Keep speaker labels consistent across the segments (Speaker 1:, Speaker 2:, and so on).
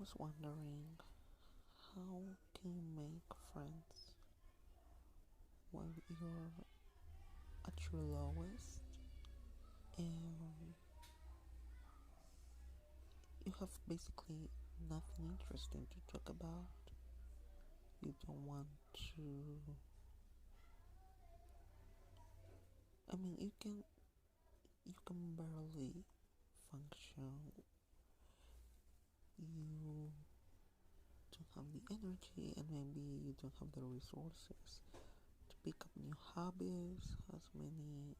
Speaker 1: was wondering, how can you make friends when you're at your lowest and you have basically nothing interesting to talk about? You don't want to. I mean, you can barely function. You don't have the energy, and maybe you don't have the resources to pick up new hobbies, as many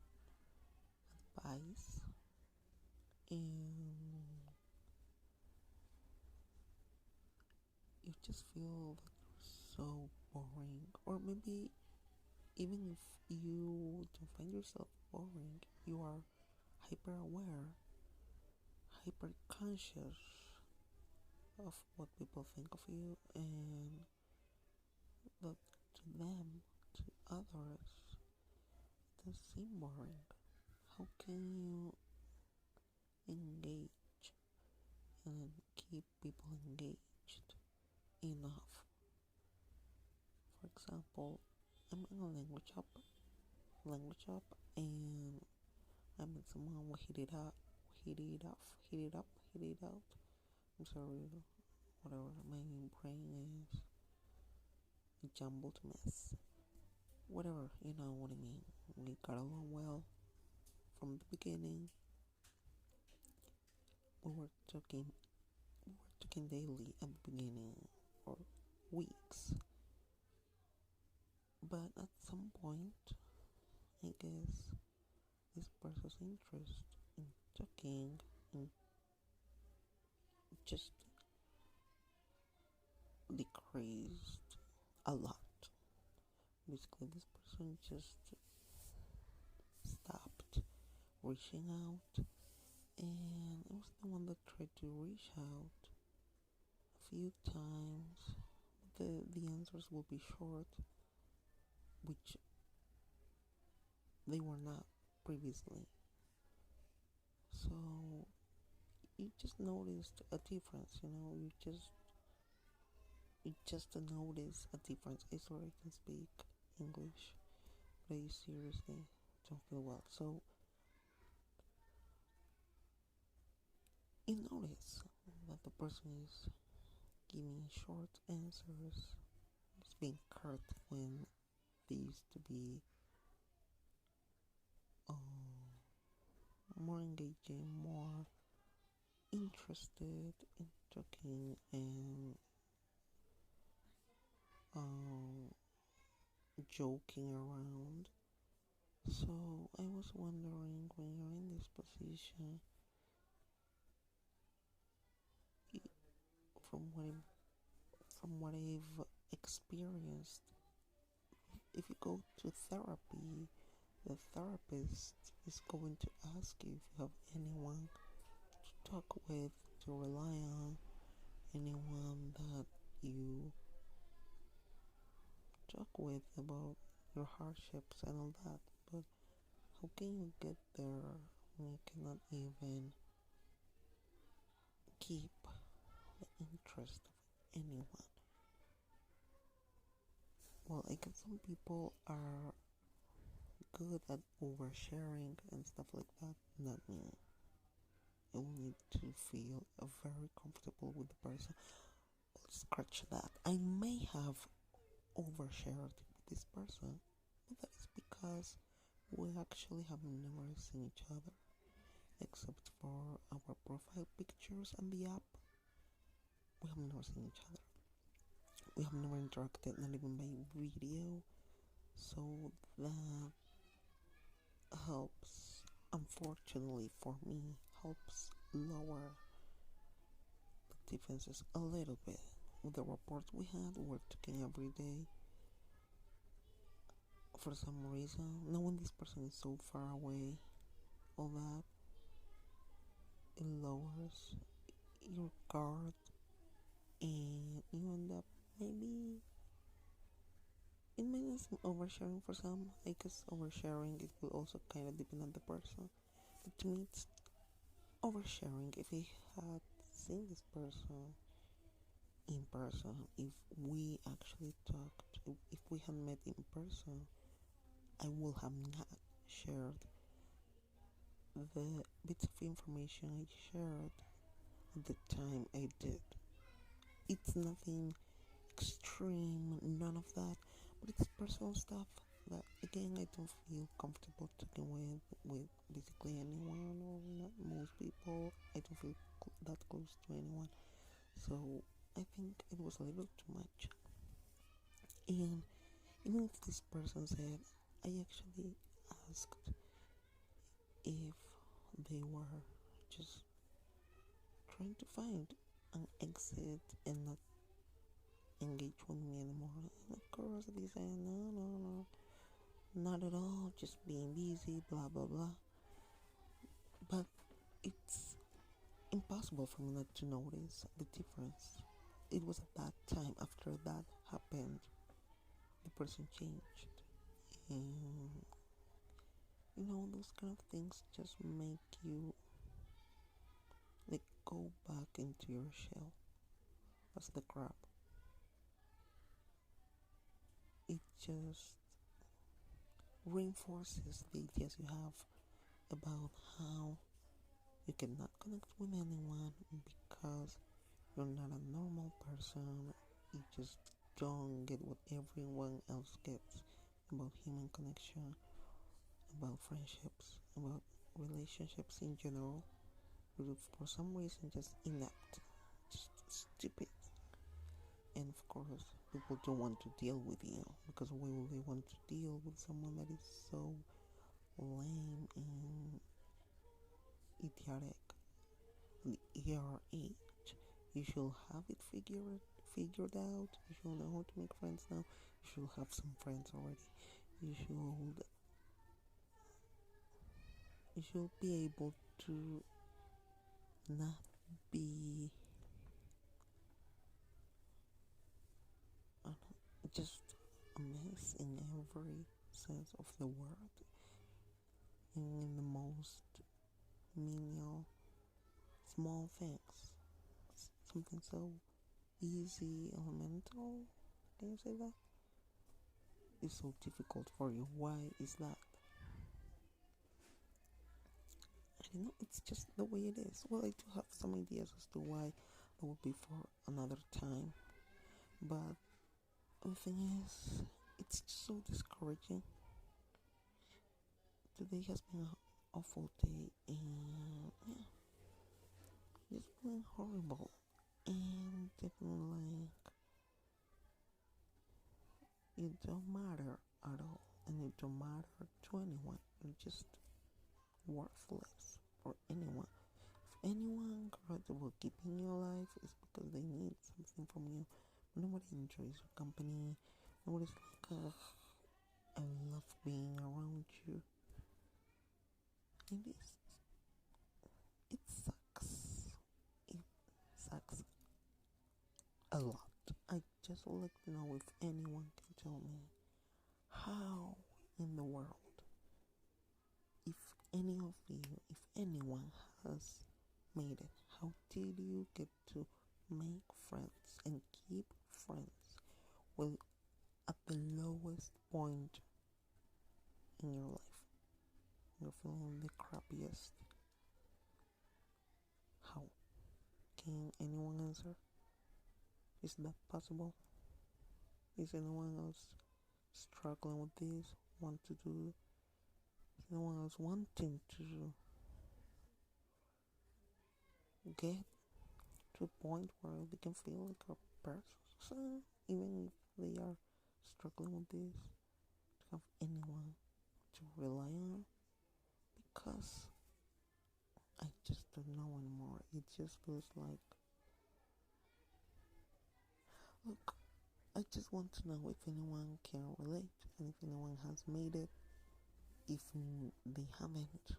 Speaker 1: advice, and you just feel that you're so boring. Or maybe even if you don't find yourself boring, you are hyper aware, hyper conscious of what people think of you, and that to them, to others, it does seem boring. How can you engage and keep people engaged enough? For example, I'm in a language app, and I met someone. We hit it out. I'm sorry, whatever. My brain is a jumbled mess. Whatever, you know what I mean. We got along well from the beginning. We were talking daily at the beginning, or weeks. But at some point, I guess this person's interest in talking and just decreased a lot. Basically, this person just stopped reaching out, and I was the one that tried to reach out a few times. The answers will be short, which they were not previously. So you just noticed a difference, you just notice a difference. I swear I can speak English, but I seriously don't feel well. So you notice that the person is giving short answers. It's being curt when they used to be more engaging, more interested in talking and joking around. So I was wondering, when you're in this position, from what I've experienced, if you go to therapy, the therapist is going to ask you if you have anyone to talk with, to rely on, anyone that you talk with about your hardships and all that. But how can you get there when you cannot even keep the interest of anyone? Well, I guess some people are good at oversharing and stuff like that. Not me. I will need to feel very comfortable with the person. Well, scratch that. I may have overshared with this person, but that is because we actually have never seen each other, except for our profile pictures and the app. We have never seen each other. We have never interacted, not even by video. So that helps, unfortunately for me, helps lower the defenses a little bit. With the report we had, we were talking every day. For some reason, knowing this person is so far away, all that, it lowers your guard, and you end up, maybe it may be some oversharing for some. I guess oversharing, it will also kind of depend on the person. But to me, it's oversharing. If I had seen this person in person. If we actually talked, if we had met in person, I would have not shared the bits of information I shared at the time I did. It's nothing extreme, none of that, but it's personal stuff that again I don't feel comfortable talking with basically anyone or not most people. I don't feel that close to anyone, so I think it was a little too much. And even if this person said, I actually asked if they were just trying to find an exit and not engage with me anymore. And of course, they say, no, no, no, not at all, just being busy, blah, blah, blah. But it's impossible for me not to notice the difference. It was at that time, after that happened, the person changed. And, those kind of things just make you like go back into your shell. That's the crap. It just reinforces the ideas you have about how you cannot connect with anyone because you're not a normal person. You just don't get what everyone else gets about human connection, about friendships, about relationships in general. You're for some reason just inept, just stupid. And of course, people don't want to deal with you because why would they want to deal with someone that is so lame and idiotic? At your age, you should have it figured out. You should know how to make friends now. You should have some friends already. You should be able to not be just a mess in every sense of the word, in the most menial, small things. Something so easy, elemental. Can you say that? It's so difficult for you. Why is that? I don't know. It's just the way it is. Well, I do have some ideas as to why that would be for another time. But the thing is, it's just so discouraging. Today has been an awful day, and yeah, it's been horrible. And definitely, like, it don't matter at all, and it don't matter to anyone. You're just worthless for anyone. If anyone cares about keeping you alive, it's because they need something from you. But nobody enjoys your company. Nobody's like, ugh, I love being around you. It is. It sucks. It sucks a lot. I just would like to know if anyone can tell me how in the world, if any of you, if anyone has made it, how did you get to make friends and keep friends well at the lowest point in your life? You're feeling the crappiest. How? Can anyone answer? Is that possible? Is anyone else struggling with this? Want to do? Is anyone else wanting to get to a point where they can feel like a person, even if they are struggling with this, to have anyone to rely on? Because I just don't know anymore. It just feels like, look, I just want to know if anyone can relate and if anyone has made it. If they haven't,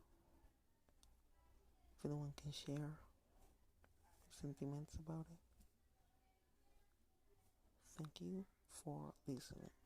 Speaker 1: if anyone can share sentiments about it. Thank you for listening.